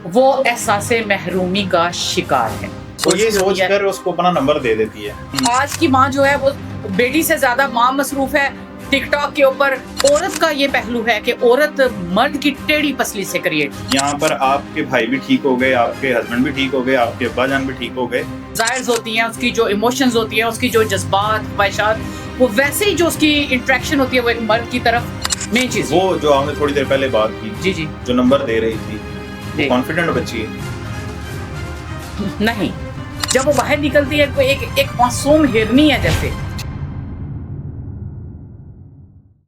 وہ احساس محرومی کا شکار ہے. تو یہ سوچ کر اس کو اپنا نمبر دے دیتی ہے. آج کی ماں جو ہے وہ بیٹی سے زیادہ ماں مصروف ہے ٹک ٹاک کے اوپر. عورت کا یہ پہلو ہے کہ عورت مرد کی ٹیڑھی پسلی سے کریٹ. یہاں پر آپ کے بھائی بھی ٹھیک ہو گئے, آپ کے ہسبینڈ بھی ٹھیک ہو گئے, آپ کے ابا جان بھی ٹھیک ہو گئے. ظاہر ہوتی ہیں اس کی جو ایموشنز ہوتی ہیں, اس کی جو جذبات خواہشات, وہ ویسے ہی جو اس کی انٹریکشن ہوتی ہے وہ ایک مرد کی طرف مین چیز. وہ جو آپ نے تھوڑی دیر پہلے بات کی, جی جی, جو نمبر دے رہی تھی, کانفیڈنٹ بچی ہے نہیں. جب وہ باہر نکلتی ہے کوئی ایک معصوم ہرنی ہے جیسے.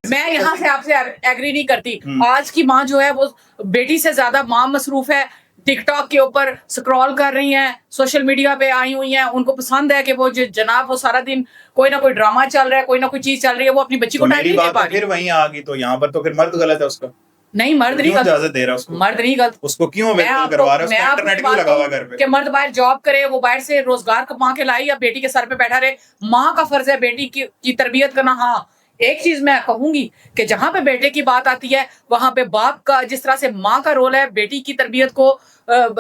میں یہاں سے آپ سے ایگری نہیں کرتی. آج کی ماں جو ہے وہ بیٹی سے زیادہ ماں مصروف ہے ٹک ٹاک کے اوپر سکرول کر رہی ہیں, سوشل میڈیا پہ آئی ہوئی ہیں. ان کو پسند ہے کہ وہ جناب وہ سارا دن کوئی نہ کوئی ڈرامہ چل رہا ہے, کوئی نہ کوئی چیز چل رہی ہے, وہ اپنی بچی کو ٹائم نہیں دے پا رہی. پھر وہیں آ گئی تو یہاں پر تو پھر مرد غلط ہے اس کا. نہیں, مرد نہیں غلط, اجازت دے رہا اس کو, مرد نہیں غلط. اس کو کیوں ویکل کروا رہا ہے, اس کا انٹرنیٹ کیوں لگا ہوا گھر پہ کہ مرد باہر جاب کرے, وہ باہر سے روزگار کما کے لائے, یا بیٹی کے سر پہ بیٹھا رہے. ماں کا فرض ہے بیٹی کی تربیت کرنا. ہاں, ایک چیز میں کہوں گی کہ جہاں پہ بیٹے کی بات آتی ہے وہاں پہ باپ کا, جس طرح سے ماں کا رول ہے بیٹی کی تربیت کو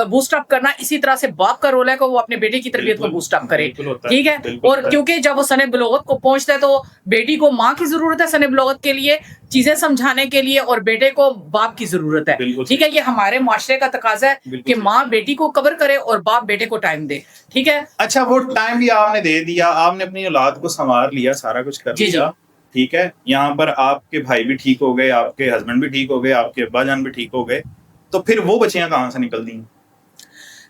بوسٹ اپ کرنا, اسی طرح سے باپ کا رول ہے کہ وہ اپنے بیٹے کی تربیت کو بوسٹ اپ کرے. ٹھیک ہے, اور کیونکہ جب وہ سن بلوغت کو پہنچتا ہے تو بیٹی کو ماں کی ضرورت ہے سن بلوغت کے لیے, چیزیں سمجھانے کے لیے, اور بیٹے کو باپ کی ضرورت ہے. ٹھیک ہے, یہ ہمارے معاشرے کا تقاضا ہے کہ ماں بیٹی کو کور کرے اور باپ بیٹے کو ٹائم دے. ٹھیک ہے, اچھا وہ ٹائم بھی آپ نے دے دیا, آپ نے اپنی اولاد کو سنوار لیا, سارا کچھ کر لیا. ٹھیک ہے, یہاں پر آپ کے بھائی بھی ٹھیک ہو گئے, آپ کے ہسبینڈ بھی ٹھیک ہو گئے, آپ کے ابا جان بھی ٹھیک ہو گئے, تو پھر وہ بچیاں کہاں سے نکل دیں؟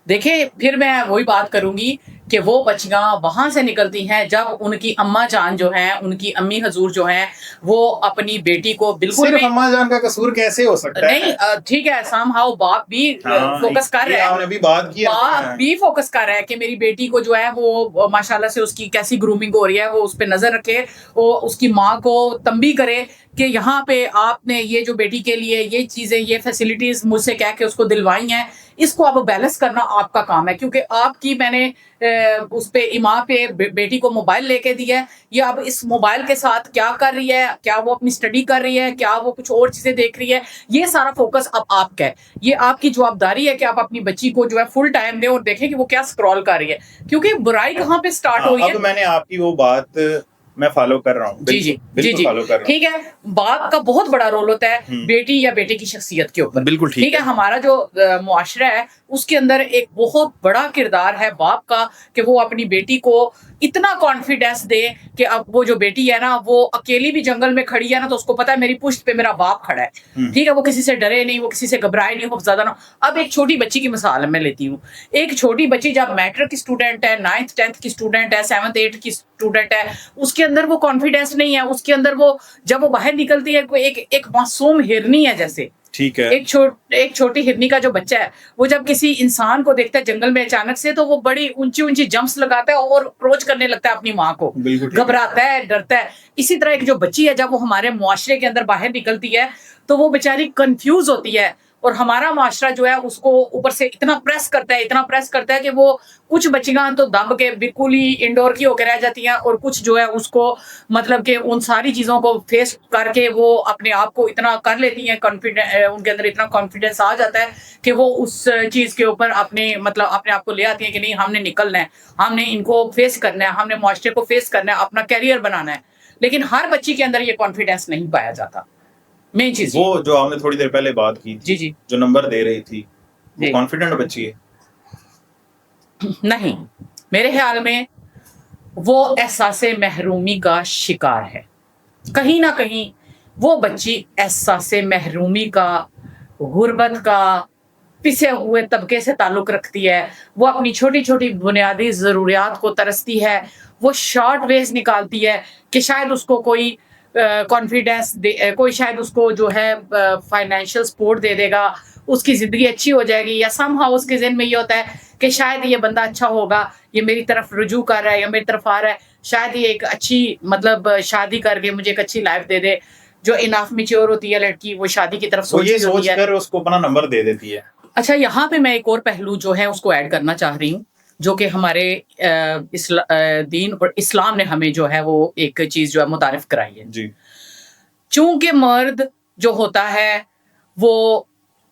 دیکھیں, پھر میں وہی بات کروں گی کہ وہ بچیاں وہاں سے نکلتی ہیں جب ان کی اماں جان جو ہیں, ان کی امی حضور جو ہیں, وہ اپنی بیٹی کو بالکل صرف اماں جان کا قصور کیسے ہو سکتا ہے؟ نہیں, ٹھیک ہے, سام ہاؤ باپ بھی فوکس کر رہا ہے, آپ نے بھی بات کی, باپ بھی فوکس کر رہا ہے کہ میری بیٹی کو جو ہے وہ ماشاءاللہ سے اس کی کیسی گرومنگ ہو رہی ہے, وہ اس پہ نظر رکھے, وہ اس کی ماں کو تنبیہ کرے کہ یہاں پہ آپ نے یہ جو بیٹی کے لیے یہ چیزیں, یہ فیسلٹیز مجھ سے کہہ کے اس کو دلوائی ہیں, اس کو اب بیلنس کرنا آپ کا کام ہے. کیونکہ آپ کی میں نے اس پہ اماں پہ بیٹی کو موبائل لے کے دیا ہے, یہ اب اس موبائل کے ساتھ کیا کر رہی ہے, کیا وہ اپنی اسٹڈی کر رہی ہے, کیا وہ کچھ اور چیزیں دیکھ رہی ہے, یہ سارا فوکس اب آپ کا ہے. یہ آپ کی جوابداری ہے کہ آپ اپنی بچی کو جو ہے فل ٹائم دیں اور دیکھیں کہ وہ کیا اسکرول کر رہی ہے, کیونکہ برائی کہاں پہ اسٹارٹ ہوئی ہے. اب میں نے آپ کی وہ بات میں فالو کر رہا ہوں. جی جی جی جی, ٹھیک ہے. باپ کا بہت بڑا رول ہوتا ہے بیٹی یا بیٹے کی شخصیت کے اوپر. بالکل ٹھیک ہے, ہمارا جو معاشرہ ہے اس کے اندر ایک بہت بڑا کردار ہے باپ کا کہ وہ اپنی بیٹی کو اتنا کانفیڈینس دے کہ اب وہ جو بیٹی ہے نا, وہ اکیلی بھی جنگل میں کھڑی ہے نا, تو اس کو پتا ہے میری پشت پہ میرا باپ کھڑا ہے. ٹھیک ہے, وہ کسی سے ڈرے نہیں, وہ کسی سے گھبرائے نہیں, وہ زیادہ نہ. اب ایک چھوٹی بچی کی مثال میں لیتی ہوں. ایک چھوٹی بچی جب میٹرک کی اسٹوڈنٹ ہے, 9th 10th کی اسٹوڈنٹ ہے, 7th 8th کی اسٹوڈنٹ ہے, اس کے اندر وہ کانفیڈینس نہیں ہے. اس کے اندر وہ جب وہ باہر نکلتی ہے کوئی ایک معصوم ہرنی ہے جیسے. ٹھیک ہے, ایک چھوٹی ہرنی کا جو بچہ ہے وہ جب کسی انسان کو دیکھتا ہے جنگل میں اچانک سے, تو وہ بڑی اونچی جمپس لگاتا ہے اور اپروچ کرنے لگتا ہے اپنی ماں کو, گھبراتا ہے, ڈرتا ہے. اسی طرح ایک جو بچی ہے جب وہ ہمارے معاشرے کے اندر باہر نکلتی ہے تو وہ بیچاری کنفیوز ہوتی ہے, اور ہمارا معاشرہ جو ہے اس کو اوپر سے اتنا پریس کرتا ہے کہ وہ کچھ بچیاں تو دب کے بالکل ہی انڈور کی ہو کے رہ جاتی ہیں, اور کچھ جو ہے اس کو مطلب کہ ان ساری چیزوں کو فیس کر کے وہ اپنے آپ کو اتنا کر لیتی ہیں, ان کے اندر اتنا کانفیڈینس آ جاتا ہے کہ وہ اس چیز کے اوپر اپنے آپ کو لے آتی ہیں کہ نہیں, ہم نے نکلنا ہے, ہم نے ان کو فیس کرنا ہے, ہم نے معاشرے کو فیس کرنا ہے, اپنا کیریئر بنانا ہے. لیکن ہر بچی کے اندر یہ کانفیڈینس نہیں پایا جاتا. مین چیز وہ جو آپ نے تھوڑی دیر پہلے بات کی, جی جی, جو نمبر دے رہی تھی, وہ کانفیڈنٹ بچی ہے نہیں, میرے خیال میں وہ احساس محرومی کا شکار ہے. کہیں نہ کہیں وہ بچی احساس محرومی کا, غربت کا, پسے ہوئے طبقے سے تعلق رکھتی ہے. وہ اپنی چھوٹی چھوٹی بنیادی ضروریات کو ترستی ہے. وہ شارٹ ویز نکالتی ہے کہ شاید اس کو کوئی کانفیڈینس دے, کوئی شاید اس کو جو ہے فائنینشیل سپورٹ دے دے گا, اس کی زندگی اچھی ہو جائے گی, یا سم ہاؤ اس کے ذہن میں یہ ہوتا ہے کہ شاید یہ بندہ اچھا ہوگا, یہ میری طرف رجوع کر رہا ہے یا میری طرف آ رہا ہے, شاید یہ ایک اچھی شادی کر کے مجھے ایک اچھی لائف دے دے. جو اناف میچور ہوتی ہے لڑکی, وہ شادی کی طرف یہ سوچ کر اس کو اپنا نمبر دے دیتی ہے. اچھا, یہاں پہ میں ایک اور پہلو جو ہے اس کو ایڈ کرنا چاہ رہی ہوں, جو کہ ہمارے دین اور اسلام نے ہمیں جو ہے وہ ایک چیز جو ہے متعارف کرائی ہے. جی, چونکہ مرد جو ہوتا ہے وہ